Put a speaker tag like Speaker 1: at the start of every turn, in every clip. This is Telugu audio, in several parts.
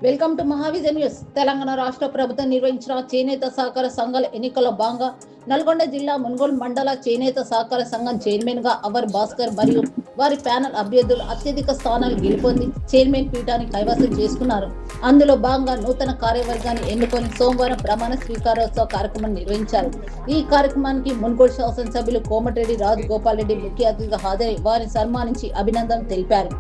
Speaker 1: Welcome to Mahavision news. Telangana రాష్ట్ర ప్రభుత్వం నిర్వహించిన చేనేత సహకార సంఘాల ఎన్నికల్లో భాగంగా నల్గొండ జిల్లా మున్గోల్ మండల చేనేత సహకార సంఘం చైర్మన్ గా అవర్ భాస్కర్ మరియు వారి ప్యానల్ అభ్యర్థులు అత్యధిక స్థానాలు గెలుపొంది చైర్మన్ పీఠాన్ని కైవసం చేసుకున్నారు. అందులో భాగంగా నూతన కార్యవర్గాన్ని ఎన్నుకొని సోమవారం ప్రమాణ స్వీకారోత్సవ కార్యక్రమం నిర్వహించారు. ఈ కార్యక్రమానికి మున్గోల్ శాసనసభ్యులు కోమటిరెడ్డి రాజగోపాల్ రెడ్డి ముఖ్య అతిథిగా హాజరై వారిని సన్మానించి అభినందనలు తెలిపారు.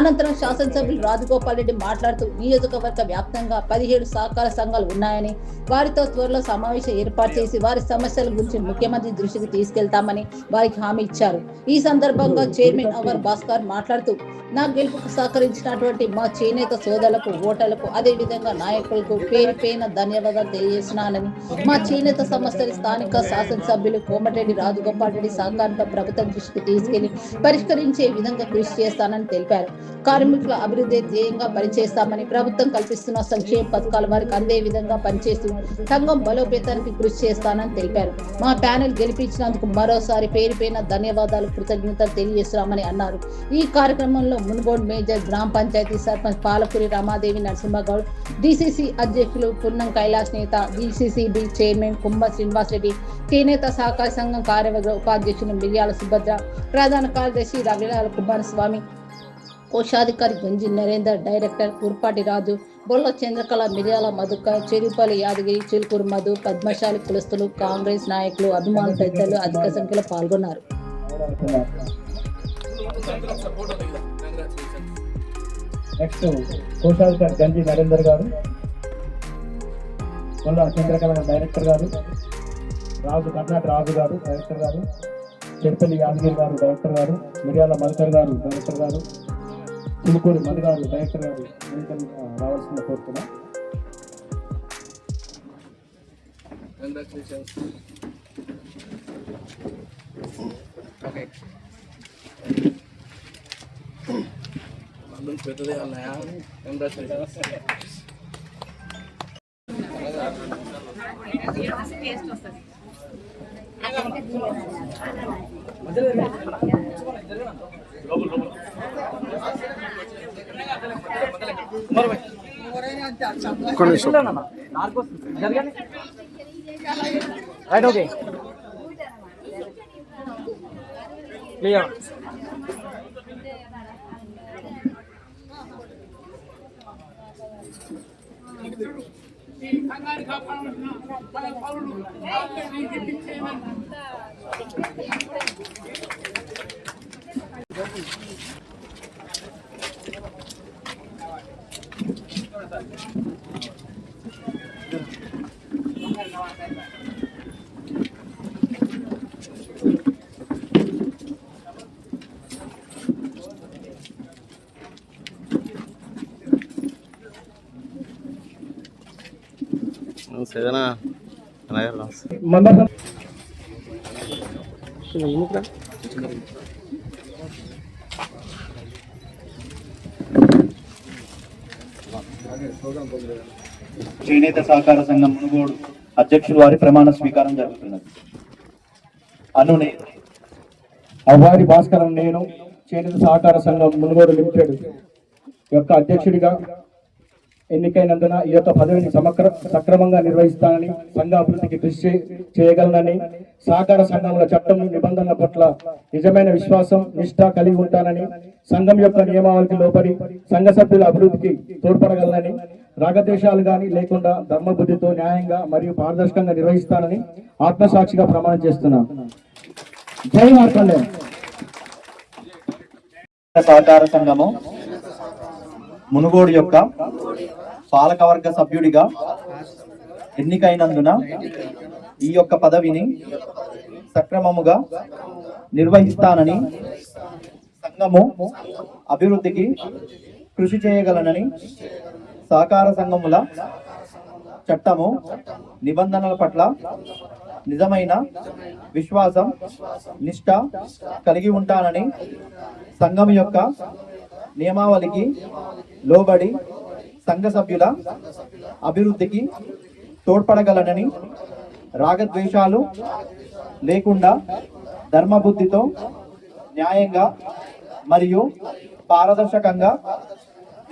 Speaker 1: అనంతరం శాసనసభ్యులు రాజగోపాల్ రెడ్డి మాట్లాడుతూ నియోజకవర్గ వ్యాప్తంగా 17 సహకార సంఘాలు ఉన్నాయని, వారితో త్వరలో సమావేశం ఏర్పాటు చేసి వారి సమస్యల గురించి ముఖ్యమంత్రి దృష్టికి తీసుకెళ్తామని వారికి హామీ ఇచ్చారు. ఈ సందర్భంగా చైర్మన్ అవర్ భాస్కర్ మాట్లాడుతూ నా గెలుపుకు సహకరించినటువంటి మా చేనేత సోదరులకు, ఓటర్లకు, అదేవిధంగా నాయకులకు పేరు పేరున ధన్యవాదాలు తెలియజేస్తున్నానని, మా చేనేత సమస్యలు స్థానిక శాసనసభ్యులు కోమటిరెడ్డి రాజగోపాల్ రెడ్డి సహకారంతో ప్రభుత్వం దృష్టికి తీసుకెళ్లి పరిష్కరించే విధంగా కృషి చేస్తానని తెలిపారు. కార్మికుల అభివృద్ధి ధ్యేయంగా పనిచేస్తామని, ప్రభుత్వం కల్పిస్తున్న సంక్షేమ పథకాలు వారికి అందే విధంగా పనిచేస్తూ సంఘం బలోపేతానికి కృషి చేస్తానని తెలిపారు. మా ప్యానెల్ గెలిపించినందుకు మరోసారి పేరు పేరున ధన్యవాదాలు, కృతజ్ఞతలు తెలియజేస్తున్నామని అన్నారు. ఈ కార్యక్రమంలో మున్గోడ్ మేజర్ గ్రామ పంచాయతీ సర్పంచ్ పాలపూరి రమాదేవి నరసింహగౌడ్, డిసిసి అధ్యక్షులు పున్నం కైలాస్ నేత, డిసిసిబి చైర్మన్ కుంభ శ్రీనివాస్ రెడ్డి, చేనేత సహకార సంఘం కార్యవర్గ ఉపాధ్యక్షులు మిర్యాల సుభద్ర, ప్రధాన కార్యదర్శి రవిలాల కుమారస్వామి, కోశాధికారి గుంజి నరేందర్, డైరెక్టర్ కుర్పాటి రాజు, బొల్ల చంద్రకళ, మిర్యాల మధుక, చెరుపల్లి యాదగిరి, చిలుకూరు మధు, పద్మశాలి కులస్తులు, కాంగ్రెస్ నాయకులు, అభిమానులు తదితరులు అధిక సంఖ్యలో పాల్గొన్నారు.
Speaker 2: నెక్స్ట్ కోశాధికారి గంజి నరేందర్ గారు, బొల్ల చంద్రకళ డైరెక్టర్ గారు, రాజు కర్ణాటక రాజు గారు డైరెక్టర్ గారు, చెరుపల్లి యాదగిరి గారు డైరెక్టర్ గారు, మిర్యాల మధుకర్ గారు డైరెక్టర్ గారు, చిలుకూరి మధు గారు డైరెక్టర్ గారు రావాల్సింది కోరుతున్నా.
Speaker 3: Right okay clear.
Speaker 4: చేనేత
Speaker 2: సహకార సంఘం మునుగోడు అధ్యక్షులు వారి ప్రమాణ స్వీకారం జరుగుతున్నది. అనునే అవ్వారి భాస్కర్ నేను చేనేత సహకార సంఘం మునుగోడు లిమిటెడ్ యొక్క అధ్యక్షుడిగా ఎన్నికైనందున ఈ యొక్క పదవిని సక్రమంగా నిర్వహిస్తానని, సంఘ అభివృద్ధికి కృషి చేయగలనని, సహకార సంఘముల చట్టం నిబంధనల పట్ల నిజమైన విశ్వాసం, నిష్ఠ కలిగి ఉంటానని, సంఘం యొక్క నియమావళికి లోబడి సంఘ సభ్యుల అభివృద్ధికి తోడ్పడగలనని, రాగద్వేషాలు గాని లేకుండా ధర్మబుద్ధితో న్యాయంగా మరియు పారదర్శకంగా నిర్వహిస్తానని ఆత్మసాక్షిగా ప్రమాణం చేస్తున్నాను. జై మార్కండే. సహకార సంఘము మునుగోడు యొక్క పాలకవర్గ సభ్యుడిగా ఎన్నికైనందున ఈ యొక్క పదవిని సక్రమముగా నిర్వహిస్తానని, సంఘము అభివృద్ధికి కృషి చేయగలనని, సహకార సంఘముల చట్టము నిబంధనల పట్ల నిజమైన విశ్వాసం, నిష్ఠ కలిగి ఉంటానని, సంఘం యొక్క నియమావళికి లోబడి సంఘ సభ్యుల అభివృద్ధికి తోడ్పడగలనని, రాగద్వేషాలు లేకుండా ధర్మబుద్ధితో న్యాయంగా మరియు పారదర్శకంగా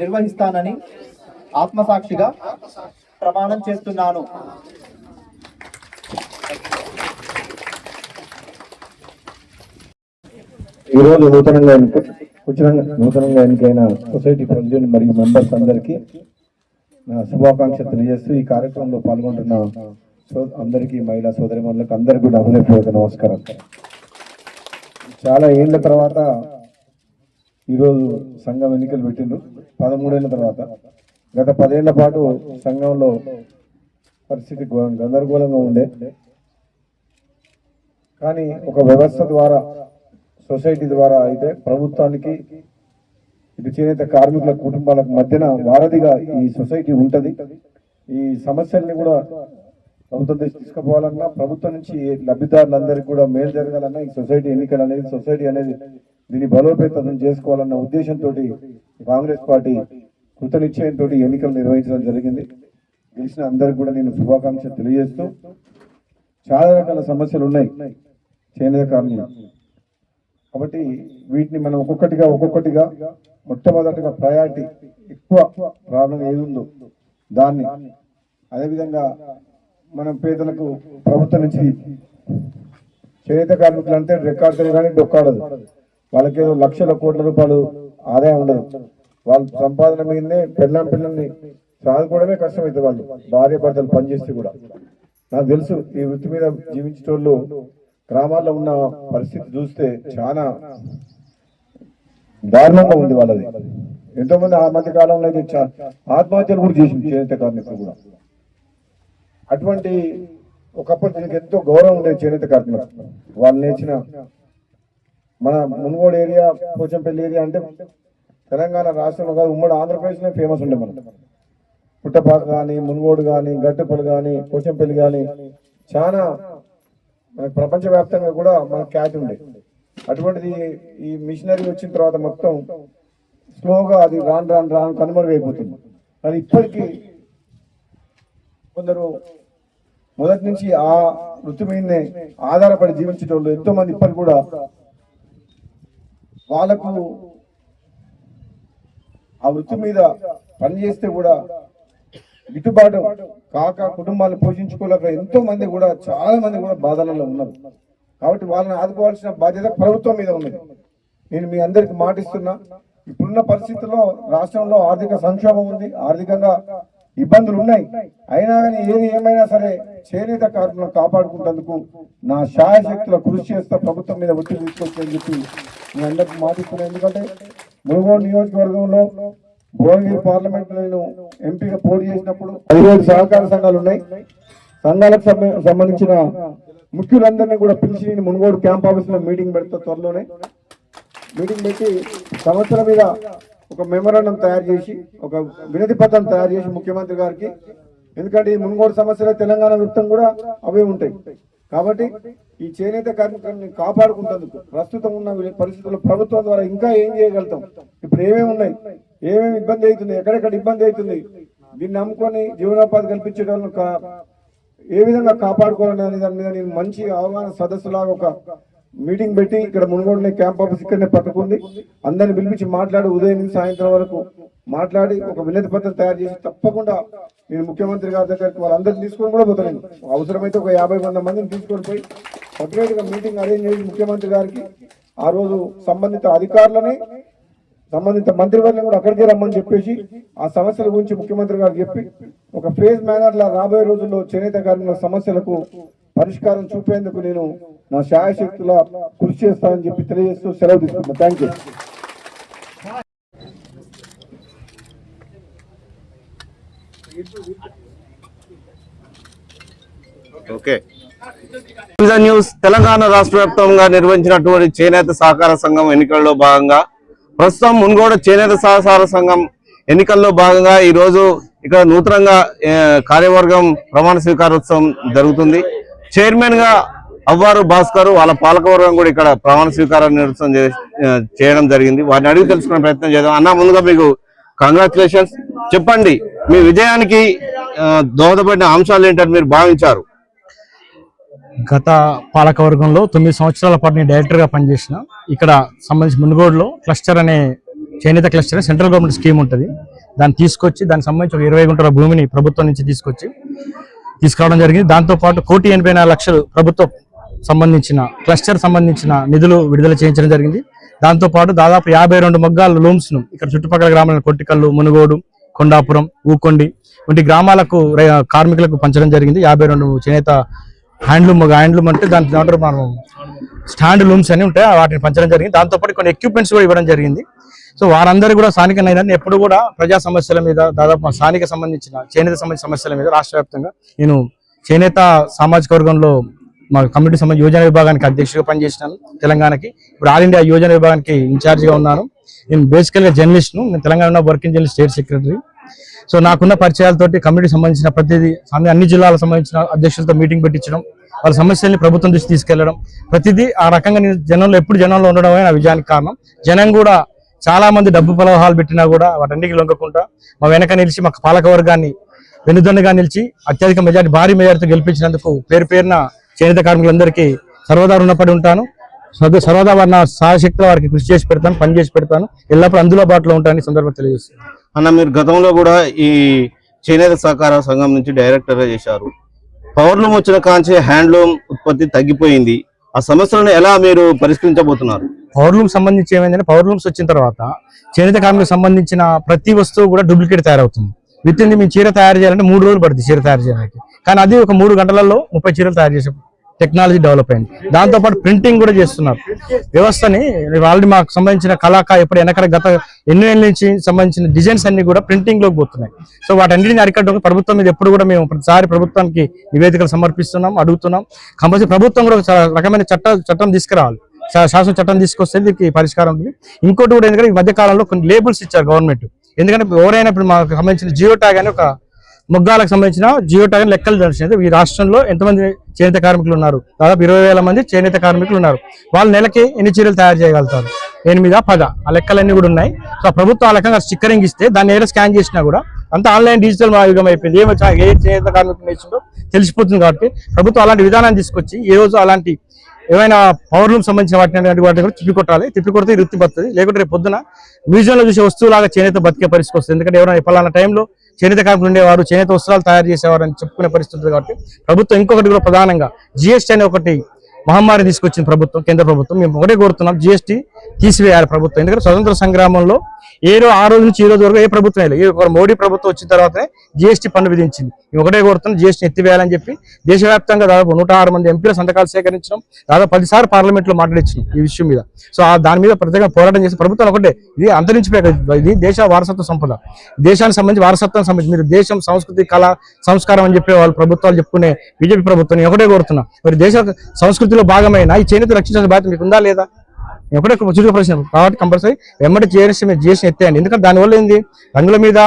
Speaker 2: నిర్వహిస్తానని ఆత్మసాక్షిగా ప్రమాణం చేస్తున్నాను. ఈరోజు నూతనంగా ఎన్నికైన సొసైటీ ప్రెసిడెంట్ మరియు మెంబర్స్ అందరికీ నా శుభాకాంక్షలు తెలియజేస్తూ ఈ కార్యక్రమంలో పాల్గొంటున్న అందరికీ, మహిళా సోదరిమణులకు అందరికీ కూడా హృదయపూర్వక నమస్కారం. చాలా ఏళ్ల తర్వాత ఈరోజు సంఘం ఎన్నికలు పెట్టిండ్రు. 13 ఏళ్ల తర్వాత. గత 10 ఏళ్ల పాటు సంఘంలో పరిస్థితి గందరగోళంగా ఉండే. కానీ ఒక వ్యవస్థ ద్వారా, సొసైటీ ద్వారా అయితే ప్రభుత్వానికి, ఇటు చేనేత కార్మికుల కుటుంబాలకు మధ్యన వారధిగా ఈ సొసైటీ ఉంటది. ఈ సమస్యల్ని కూడా ప్రభుత్వం తీసుకుపోవాలన్నా, ప్రభుత్వం నుంచి లబ్ధిదారులందరికీ కూడా మేలు జరగాలన్నా ఈ సొసైటీ ఎన్నికలు అనేది, సొసైటీ అనేది దీన్ని బలోపేతం చేసుకోవాలన్న ఉద్దేశంతో కాంగ్రెస్ పార్టీ కృతనిశ్చయంతో ఎన్నికలు నిర్వహించడం జరిగింది. గెలిచిన అందరికి కూడా నేను శుభాకాంక్షలు తెలియజేస్తూ, చాలా రకాల సమస్యలు ఉన్నాయి చేనేత కార్మికులు. కాబట్టి వీటిని మనం ఒక్కొక్కటిగా మొట్టమొదటిగా ప్రయారిటీ, ఎక్కువ ప్రాబ్లం ఏది ఉందో దాన్ని, అదేవిధంగా మనం పేదలకు ప్రభుత్వం నుంచి చేనేత కార్మికులు అంటే రెక్కాడుతుంది కానీ డొక్కాడదు. వాళ్ళకేదో లక్షల కోట్ల రూపాయలు ఆదాయం ఉండదు. వాళ్ళ సంపాదన మీదనే పిల్లల్ని చదువుకోవడమే కష్టమైతే వాళ్ళు భార్య భర్తలు పనిచేస్తే కూడా. నాకు తెలుసు ఈ వృత్తి మీద జీవించేటోళ్ళు గ్రామాల్లో ఉన్న పరిస్థితి చూస్తే చాలా దారుణంగా ఉంది వాళ్ళది. ఎంతో మంది ఆ మధ్య కాలంలో అయితే ఆత్మహత్యలు కూడా చేసింది చేనేత కార్మికులు కూడా. అటువంటి ఒకప్పుడు దీనికి ఎంతో గౌరవం ఉండేది చేనేత కార్మికులు. వాళ్ళు నేర్చిన మన మునుగోడు ఏరియా, పోచంపల్లి ఏరియా అంటే తెలంగాణ రాష్ట్రంలో కాదు, ఉమ్మడి ఆంధ్రప్రదేశ్లో ఫేమస్ ఉండే. మనం పుట్టపాక కానీ, మునుగోడు కానీ, గట్టుపల్లి కానీ, పోచంపల్లి కానీ చాలా మనకు ప్రపంచవ్యాప్తంగా కూడా మనకు ఖ్యాతి ఉండే. అటువంటిది ఈ మిషనరీ వచ్చిన తర్వాత మొత్తం స్లోగా అది రాను కనుమరుగైపోతుంది. కానీ ఇప్పటికీ కొందరు మొదటి నుంచి ఆ వృత్తి మీదనే ఆధారపడి జీవించేటోళ్ళు ఎంతో మంది ఇప్పటికి కూడా వాళ్ళకు ఆ వృత్తి మీద పనిచేస్తే కూడా గిట్టుబాటు కాక కుటుంబాలను పోషించుకోలేక ఎంతో మంది కూడా, చాలా మంది కూడా బాధలలో ఉన్నారు. కాబట్టి వాళ్ళని ఆదుకోవాల్సిన బాధ్యత ప్రభుత్వం మీద ఉన్నది. నేను మీ అందరికి మాటిస్తున్నా, ఇప్పుడున్న పరిస్థితుల్లో రాష్ట్రంలో ఆర్థిక సంక్షోభం ఉంది, ఆర్థికంగా ఇబ్బందులు ఉన్నాయి. అయినా కానీ ఏది ఏమైనా సరే చేనేత కార్మికులను కాపాడుకుంటేందుకు నా శాయశక్తుల కృషి చేస్తా, ప్రభుత్వం మీద ఒత్తిడి తీసుకొచ్చని చెప్పి మీ అందరికి మాటిస్తున్నా. ఎందుకంటే మునుగోడు నియోజకవర్గంలో భువనగిరి పార్లమెంట్ లో నేను ఎంపీగా పోటీ చేసినప్పుడు 17 సహకార సంఘాలు ఉన్నాయి. సంఘాలకు సంబంధించిన ముఖ్యులందరినీ కూడా పిలిచి నేను మునుగోడు క్యాంప్ ఆఫీస్ లో మీటింగ్ పెడతా. త్వరలోనే మీటింగ్ పెట్టి సంవత్సరం మీద ఒక మెమోరాండం తయారు చేసి, ఒక వినతి పత్రం తయారు చేసి ముఖ్యమంత్రి గారికి, ఎందుకంటే ఈ మునుగోడు సమస్యలు తెలంగాణ వృత్తం కూడా అవే ఉంటాయి. కాబట్టి ఈ చేనేత కార్మికులను కాపాడుకుంటేందుకు ప్రస్తుతం ఉన్న పరిస్థితుల్లో ప్రభుత్వం ద్వారా ఇంకా ఏం చేయగలుగుతాం, ఇప్పుడు ఏమేమి ఉన్నాయి, ఏమేమి ఇబ్బంది అవుతుంది, ఎక్కడెక్కడ ఇబ్బంది అవుతుంది, దీన్ని నమ్ముకొని జీవనోపాధి కల్పించే వాళ్ళను ఏ విధంగా కాపాడుకోవాలనే దాని మీద నేను మంచి అవగాహన సదస్సులాగా ఒక మీటింగ్ పెట్టి ఇక్కడ మునుగోడునే క్యాంప్ ఆఫీస్ ఇక్కడనే పట్టుకుంది, అందరిని పిలిపించి మాట్లాడి ఉదయం నుంచి సాయంత్రం వరకు మాట్లాడి ఒక వినతి పత్రం తయారు చేసి తప్పకుండా నేను ముఖ్యమంత్రి గారి దగ్గరికి వాళ్ళందరినీ తీసుకొని కూడా పోతాను. అవసరమైతే ఒక 50 మందిని తీసుకొని పోయి సపరేట్ గా మీటింగ్ అరేంజ్ చేసి ముఖ్యమంత్రి గారికి ఆ రోజు సంబంధిత అధికారులని, సంబంధిత మంత్రివర్గం కూడా అక్కడికే రమ్మని చెప్పేసి ఆ సమస్యల గురించి ముఖ్యమంత్రి గారు చెప్పి ఒక ఫేజ్ మేనర్ లా రాబోయే రోజుల్లో చేనేత కార్మికుల సమస్యలకు పరిష్కారం చూపేందుకు నేను నా శాయశక్తుల కృషి చేస్తానని చెప్పి తెలియజేస్తూ సెలవు తీసుకుంటాను. Thank you.
Speaker 4: Okay. News Telangana రాష్ట్ర వ్యాప్తంగా నిర్వహించినటువంటి చేనేత సహకార సంఘం ఎన్నికల్లో భాగంగా ప్రస్తుతం మునుగోడు చేనేత సహకార సంఘం ఎన్నికల్లో భాగంగా ఈ రోజు ఇక్కడ నూతనంగా కార్యవర్గం ప్రమాణ స్వీకారోత్సవం జరుగుతుంది. చైర్మన్ గా అవ్వారు భాస్కర్, వాళ్ళ పాలకవర్గం కూడా ఇక్కడ ప్రమాణ స్వీకారోత్సవం చేయడం జరిగింది. వారిని అడిగి తెలుసుకునే ప్రయత్నం చేద్దాం. అన్న, ముందుగా మీకు కంగ్రాచులేషన్స్. చెప్పండి, మీ విజయానికి దోహదపడిన అంశాలు ఏంటని మీరు భావించారు?
Speaker 5: గత పాలకవర్గంలో 9 సంవత్సరాల పాటు నేను డైరెక్టర్గా పనిచేసిన. ఇక్కడ సంబంధించి మునుగోడులో క్లస్టర్ అనే చేనేత క్లస్టర్ సెంట్రల్ గవర్నమెంట్ స్కీమ్ ఉంటుంది. దాన్ని తీసుకొచ్చి దానికి సంబంధించి ఒక 20 గుంటల భూమిని ప్రభుత్వం నుంచి తీసుకురావడం జరిగింది. దాంతోపాటు 1,84,00,000 ప్రభుత్వం సంబంధించిన క్లస్టర్ సంబంధించిన నిధులు విడుదల చేయించడం జరిగింది. దాంతోపాటు దాదాపు 52 మగ్గాల లూమ్స్ ను ఇక్కడ చుట్టుపక్కల గ్రామాల కొట్టికల్లు, మునుగోడు, కొండాపురం, ఊకొండి వంటి గ్రామాలకు కార్మికులకు పంచడం జరిగింది. 52 చేనేత హ్యాండ్లూమ్ అంటే దాని మనం స్టాండ్ లూమ్స్ అని ఉంటాయి, వాటిని పంచడం జరిగింది. దాంతోపాటు కొన్ని ఎక్విప్మెంట్స్ కూడా ఇవ్వడం జరిగింది. సో వారందరూ కూడా స్థానిక నైనా ఎప్పుడు కూడా ప్రజా సమస్యల మీద, దాదాపు స్థానిక సంబంధించిన చేనేత సంబంధించిన సమస్యల మీద రాష్ట్ర వ్యాప్తంగా నేను చేనేత సామాజిక వర్గంలో మా కమ్యూనిటీ సంబంధించి యోజన విభాగానికి అధ్యక్షుడిగా పనిచేసినాను తెలంగాణకి. ఇప్పుడు ఆల్ ఇండియా యోజన విభాగానికి ఇన్ఛార్జిగా ఉన్నాను. నేను బేసికల్గా జర్నలిస్ట్ను. నేను Telangana working journalist state secretary. So నాకున్న పరిచయాలతోటి కమ్యూనిటీ సంబంధించిన ప్రతిదీ అన్ని జిల్లాలకు సంబంధించిన అధ్యక్షులతో మీటింగ్ పెట్టించడం, వాళ్ళ సమస్యల్ని ప్రభుత్వం దృష్టి తీసుకెళ్లడం, ప్రతిదీ ఆ రకంగా నేను జనంలో ఉండడమే నా విజయానికి కారణం. జనం కూడా చాలా మంది డబ్బు ప్రలోభాలు పెట్టినా కూడా వాటన్నిటికీ లొంగకుండా మా వెనక నిలిచి మా పాలక వర్గాన్ని వెన్నుదన్నుగా నిలిచి అత్యధిక మెజార్టీ, భారీ మెజార్టీతో గెలిపించినందుకు పేరున చేనేత కార్మికులందరికీ సర్వదా రుణపడి ఉంటాను. సర్వదా వారి సాయశక్తుల వారికి కృషి చేసి పెడతాను, పని చేసి పెడతాను, ఎల్లప్పుడూ అందుబాటులో ఉంటానని సందర్భంగా తెలియజేస్తాను.
Speaker 4: అన్న, మీరు గతంలో కూడా ఈ చేనేత సహకార సంఘం నుంచి డైరెక్టర్గా చేశారు. పవర్లూమ్ వచ్చిన కాంచి హ్యాండ్లూమ్ ఉత్పత్తి తగ్గిపోయింది. ఆ సమస్యలను ఎలా మీరు పరిష్కరించబోతున్నారు?
Speaker 5: పవర్లూమ్ సంబంధించి ఏమైందంటే, పవర్లూమ్స్ వచ్చిన తర్వాత చేనేత కార్మికులకు సంబంధించిన ప్రతి వస్తువు కూడా డూప్లికేట్ తయారవుతుంది. విత్ ఇన్ మేము చీర తయారు చేయాలంటే 3 రోజులు పడుతుంది చీర తయారు చేయడానికి. కానీ అది ఒక 3 గంటలలో 30 చీరలు తయారు చేసే టెక్నాలజీ డెవలప్ అయింది. దాంతోపాటు ప్రింటింగ్ కూడా చేస్తున్నారు వ్యవస్థని. ఆల్రెడీ మాకు సంబంధించిన ఎప్పుడు వెనక గత ఎన్నో ఏళ్ళ నుంచి సంబంధించిన డిజైన్స్ అన్ని కూడా ప్రింటింగ్ లోకి పోతున్నాయి. సో వాటన్నిటిని అరికట్టడం ప్రభుత్వం మీద ఎప్పుడు కూడా మేము ప్రతిసారి ప్రభుత్వానికి నివేదికలు సమర్పిస్తున్నాం, అడుగుతున్నాం. కంపల్సరీ ప్రభుత్వం కూడా ఒక రకమైన చట్టం తీసుకురావాలి. శాసన చట్టం తీసుకొస్తే దీనికి పరిష్కారం ఉంటుంది. ఇంకోటి కూడా ఎందుకంటే ఈ మధ్య కాలంలో కొన్ని లేబుల్స్ ఇచ్చారు గవర్నమెంట్. ఎందుకంటే ఎవరైనా ఇప్పుడు మాకు సంబంధించిన జియో ట్యాగ్ అని ఒక మొగ్గాలకు సంబంధించిన జియో ట్యాగ్ లెక్కలు తెలిసినది. ఈ రాష్ట్రంలో ఎంతమంది చేనేత కార్మికులు ఉన్నారు? దాదాపు 20,000 మంది చేనేత కార్మికులు ఉన్నారు. వాళ్ళు నెలకి ఎన్ని చీరలు తయారు చేయగలుగుతారు? 8, 10 ఆ లెక్కలన్నీ కూడా ఉన్నాయి. సో ప్రభుత్వం ఆ లెక్కగా స్టిక్కరింగ్ ఇస్తే దాన్ని ఏదో స్కాన్ చేసినా కూడా అంతా ఆన్లైన్ డిజిటల్ యుగం అయిపోయింది. ఏ చేనేత కార్మికులు నేర్చుందో తెలిసిపోతుంది. కాబట్టి ప్రభుత్వం అలాంటి విధానాన్ని తీసుకొచ్చి ఈ రోజు అలాంటి ఏమైనా పవర్లూమ్ సంబంధించిన వాటిని కూడా తిప్పికొట్టాలి. తిప్పికొడితే వృత్తి బతుంది. లేకుంటే రేపు పొద్దున మ్యూజియంలో చూసే వస్తువులాగా చేనేత బతికే పరిస్థితి వస్తుంది. ఎందుకంటే ఎవరైనా పలానా టైంలో చేనేత కార్మికులు ఉండేవారు, చేనేత వస్త్రాలు తయారు చేసేవారు అని చెప్పుకునే పరిస్థితి. కాబట్టి ప్రభుత్వం ఇంకొకటి కూడా ప్రధానంగా GST అనే ఒకటి మహమ్మారి తీసుకొచ్చింది ప్రభుత్వం, కేంద్ర ప్రభుత్వం. మేము ఒకటే కోరుతున్నాం, GST తీసివేయాలి ప్రభుత్వం. ఎందుకంటే స్వతంత్ర సంగ్రామంలో ఆ రోజు నుంచి ఈ రోజు వరకు ఏ ప్రభుత్వం లేదు. ఒక మోడీ ప్రభుత్వం వచ్చిన తర్వాతనే GST పన్ను విధించింది. మేము ఒకటే కోరుతున్నాం, GST ఎత్తివేయాలని చెప్పి. దేశవ్యాప్తంగా దాదాపు 106 మంది ఎంపీల సంతకాలు సేకరించడం, దాదాపు 10 సార్లు పార్లమెంట్లో మాట్లాడించినాం ఈ విషయం మీద. సో దాని మీద ప్రత్యేకంగా పోరాటం చేసి ప్రభుత్వం ఒకటే, ఇది అంతరించిపోయే, ఇది దేశ వారసత్వ సంపద, దేశానికి సంబంధించి వారసత్వం సంబంధించి మీరు దేశం, సంస్కృతి, కళ, సంస్కారం అని చెప్పే వాళ్ళు ప్రభుత్వాలు చెప్పుకునే బీజేపీ ప్రభుత్వం ఒకటే కోరుతున్నా, మరి దేశ సంస్కృతిలో భాగమైన ఈ చేనేత రక్షించాల్సిన బాధ్యత మీకు ఉందా లేదా? ఒకటే చురుకు ప్రశ్న. కాబట్టి కంపల్సరీ వెంబడి GST ఎత్తేయండి. ఎందుకంటే దానివల్ల ఏంది, రంగుల మీద,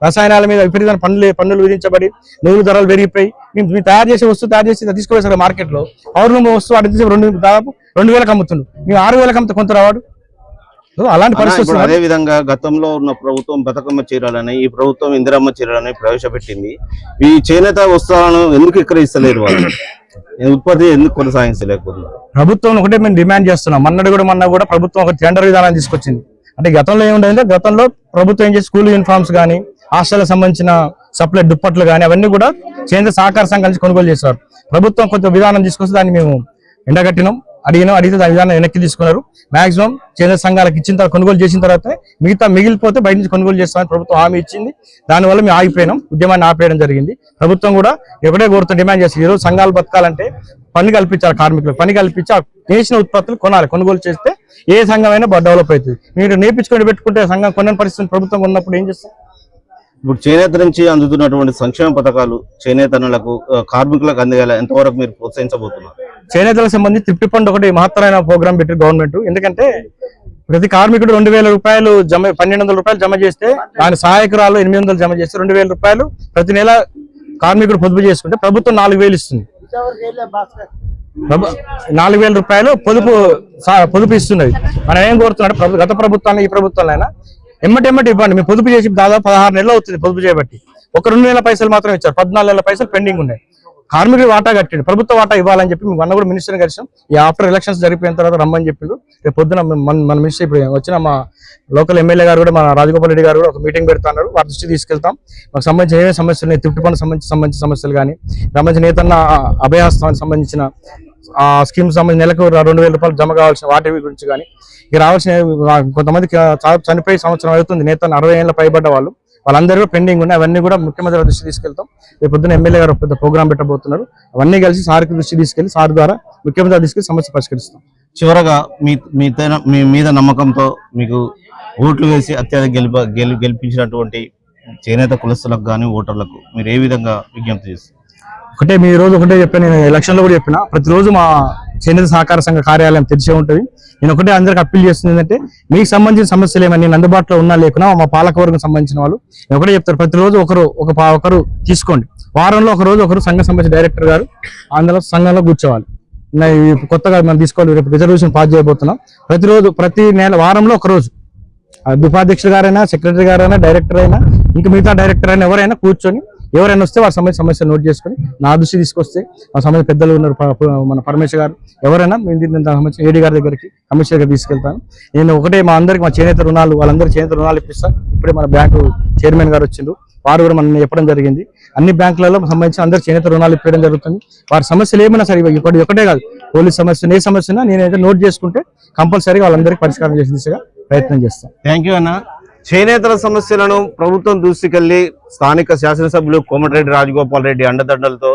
Speaker 5: రసాయనాల మీద విపరీతమైన పన్నులు విధించబడి నూనె ధరలు పెరిగిపోయి మేము తయారు చేసే వస్తువు తయారు చేసి తీసుకుపోయేసారు మార్కెట్లో. పవర్లూమ్ వస్తువు అటు దాదాపు 2,000కి అమ్ముతుంది. మేము 6,000కి అమ్ముతా కొంత రావాడు. అలాంటి పరిస్థితి.
Speaker 4: అదే విధంగా గతంలో ఉన్న ప్రభుత్వం బతుకమ్మ చీరలని, ఈ ప్రభుత్వం ఇందిరమ్మ చీరలని ప్రవేశపెట్టింది. ఈ చేనేత వస్త్రాలను ఎందుకు ఇక్కడ ఇస్తలేరు? వాళ్ళు ఉత్పత్తి ఎందుకు కొనసాగించలేకపోతున్నారు?
Speaker 5: ప్రభుత్వం ఒకటే మేము డిమాండ్ చేస్తున్నాం. మొన్న కూడా ప్రభుత్వం ఒక టెండర్ విధానాన్ని తీసుకొచ్చింది. అంటే గతంలో ఏముండదంటే, గతంలో ప్రభుత్వం ఏం చేసి స్కూల్ యూనిఫామ్స్ కానీ, హాస్టల్కి సంబంధించిన సప్లై దుప్పట్లు కానీ అవన్నీ కూడా చేనేత సహకార సంఘం నుంచి కొనుగోలు చేశారు. ప్రభుత్వం కొంత విధానం తీసుకొస్తే దాన్ని మేము ఎండగట్టినాం, అడిగితే దాని విధానం వెనక్కి తీసుకున్నారు. మాక్సిమం చేనేత సంఘాలకు ఇచ్చిన తర్వాత, కొనుగోలు చేసిన తర్వాత మిగిలిపోతే బయట నుంచి కొనుగోలు చేస్తామని ప్రభుత్వం హామీ ఇచ్చింది. దానివల్ల మేము ఆగిపోయినాం, ఉద్యమాన్ని ఆపేయడం జరిగింది. ప్రభుత్వం కూడా ఒకటే కోరుతూ డిమాండ్ చేస్తుంది, ఈరోజు సంఘాలు బతకాలంటే పని కల్పించాలి, కార్మికులకు పని కల్పించి ఆ చేసిన ఉత్పత్తులు కొనాలి. కొనుగోలు చేస్తే ఏ సంఘం అయినా డెవలప్ అవుతుంది. మీరు నేర్పించుకొని పెట్టుకుంటే సంఘం కొన్న పరిస్థితి ప్రభుత్వం ఉన్నప్పుడు ఏం చేస్తాం?
Speaker 4: ఇప్పుడు చేనేత నుంచి అందుతున్నటువంటి సంక్షేమ పథకాలు చేనేతలకు, కార్మికులకు అందేలా ఎంతవరకు మీరు ప్రోత్సహించబోతున్నారు?
Speaker 5: చేనేతలకు సంబంధించి త్రిప్టి ఫండ్ ఒకటి మహత్తరమైన ప్రోగ్రామ్ పెట్టి గవర్నమెంట్. ఎందుకంటే ప్రతి కార్మికుడు 2,000 రూపాయలు 1,200 రూపాయలు జమ చేస్తే, దాని సహాయకురాలు 800 జమ చేస్తే 2,000 రూపాయలు ప్రతి నెల కార్మికుడు పొదుపు చేసుకుంటే ప్రభుత్వం 4,000 ఇస్తుంది. 4,000 రూపాయలు పొదుపు ఇస్తున్నది. మనం ఏం కోరుతున్నాడు, గత ప్రభుత్వాన్ని ఈ ప్రభుత్వాలైనా ఎమ్మటి ఇవ్వండి. మేము పొదుపు చేసి దాదాపు 16 నెలలు అవుతుంది పొదుపు చేయబట్టి. ఒక 2 నెలల పైసలు మాత్రం ఇచ్చారు, 14 నెలల పైసలు పెండింగ్ ఉన్నాయి. కార్మికుడు వాటా కట్టిండు, ప్రభుత్వ వాటా ఇవ్వాలని చెప్పి మొన్న కూడా మినిస్టర్ కలిసాం. ఈ ఆఫ్టర్ ఎలక్షన్స్ జరిగిపోయిన తర్వాత రమ్మని చెప్పిండు. రేపు పొద్దున మన మినిస్టర్ ఇప్పుడు వచ్చిన మా లోకల్ ఎమ్మెల్యే గారు కూడా మన రాజగోపాల్ రెడ్డి గారు కూడా ఒక మీటింగ్ పెడుతున్నారు. వారి దృష్టి తీసుకెళ్తాం. మాకు సంబంధించిన ఏమేమి సమస్యలు ఉన్నాయి, తిప్పిటి పనులకు సంబంధించిన సమస్యలు కానీ, సంబంధించిన నేతన్న అభయాస్తానికి సంబంధించిన ఆ స్కీమ్ సంబంధించి నెలకు 2,000 రూపాయలు జమ కావాల్సిన వాటి గురించి కానీ, ఇక రావాల్సిన కొంతమంది చనిపోయి సంవత్సరం అవుతుంది నేతన్న 60 ఏళ్ళ పైబడ్డ వాళ్ళందరూ కూడా పెండింగ్ ఉన్నాయి. అవన్నీ కూడా ముఖ్యమంత్రి దృష్టి తీసుకెళ్తాం. రేపు పొద్దున ఎమ్మెల్యే గారు పెద్ద ప్రోగ్రామ్ పెట్టబోతున్నారు. అవన్నీ కలిసి సార్కి దృష్టి తీసుకెళ్లి సార్ ద్వారా ముఖ్యమంత్రి తీసుకెళ్లి సమస్య పరిష్కరిస్తాం.
Speaker 4: చివరగా మీ మీద నమ్మకంతో మీకు ఓట్లు వేసి అత్యధిక గెలిపించినటువంటి చేనేత కులస్తులకు కానీ ఓటర్లకు మీరు ఏ విధంగా విజ్ఞప్తి చేస్తారు?
Speaker 5: మీ రోజు ఒకటే చెప్పాను, నేను ఎలక్షన్లో కూడా చెప్పిన, ప్రతిరోజు మా చేనేత సహకార సంఘ కార్యాలయం తెరిచే ఉంటుంది. నేను ఒకటే అందరికి అప్పీల్ చేస్తుంది ఏంటంటే, మీకు సంబంధించిన సమస్యలు ఏమని నేను అందుబాటులో ఉన్నా లేకున్నా మా పాలకవర్గం సంబంధించిన వాళ్ళు ఒకటే చెప్తారు, ప్రతిరోజు ఒకరు తీసుకోండి. వారంలో ఒకరు సంఘ సంబంధించిన డైరెక్టర్ గారు అందులో సంఘంలో కూర్చోవాలి. కొత్తగా మనం తీసుకోవాలి, రేపు రిజర్వేషన్ పాస్ చేయబోతున్నాం. ప్రతిరోజు ప్రతి వారంలో ఒకరోజు ఉపాధ్యక్షుడు గారైనా, సెక్రటరీ గారైనా, డైరెక్టర్ అయినా, ఇంకా మిగతా డైరెక్టర్ అయినా ఎవరైనా కూర్చొని ఎవరైనా వస్తే వారి సమస్య నోట్ చేసుకొని నా దృష్టి తీసుకొస్తే మా సంబంధించిన పెద్దలు ఉన్నారు, మన పరమేశ్వర్ గారు, ఎవరైనా సంబంధించిన ఏడీ గారి దగ్గరికి కమిషనర్ గారికి తీసుకెళ్తాను. నేను ఒకటే మా అందరికి మా చేనేత రుణాలు వాళ్ళందరూ చేనేత రుణాలు ఇప్పిస్తాను. ఇప్పుడే మన బ్యాంకు చైర్మన్ గారు వచ్చిండ్రు, వారు కూడా మనం చెప్పడం జరిగింది. అన్ని బ్యాంకులలో సంబంధించి అందరూ చేనేత రుణాలు ఇప్పడం జరుగుతుంది. వారి సమస్యలు ఏమైనా సరే ఒకటే కాదు, పోలీస్ సమస్య ఏ సమస్యనా నేనైతే నోట్ చేసుకుంటే కంపల్సరీగా వాళ్ళందరికీ పరిష్కారం చేసే దిశగా ప్రయత్నం చేస్తాం.
Speaker 4: థ్యాంక్ యూ అన్న. చేనేతల సమస్యలను ప్రభుత్వం దృష్టికెళ్లి స్థానిక శాసనసభ్యులు కోమటిరెడ్డి రాజగోపాల్ రెడ్డి అండదండలతో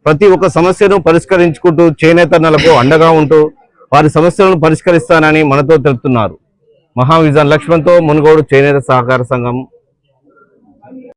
Speaker 4: ప్రతి ఒక్క సమస్యను పరిష్కరించుకుంటూ చేనేతన్నలకు అండగా ఉంటూ వారి సమస్యలను పరిష్కరిస్తానని మనతో తెలుపుతున్నారు. మహావిజన్ లక్ష్మణ్తో మునుగోడు చేనేత సహకార సంఘం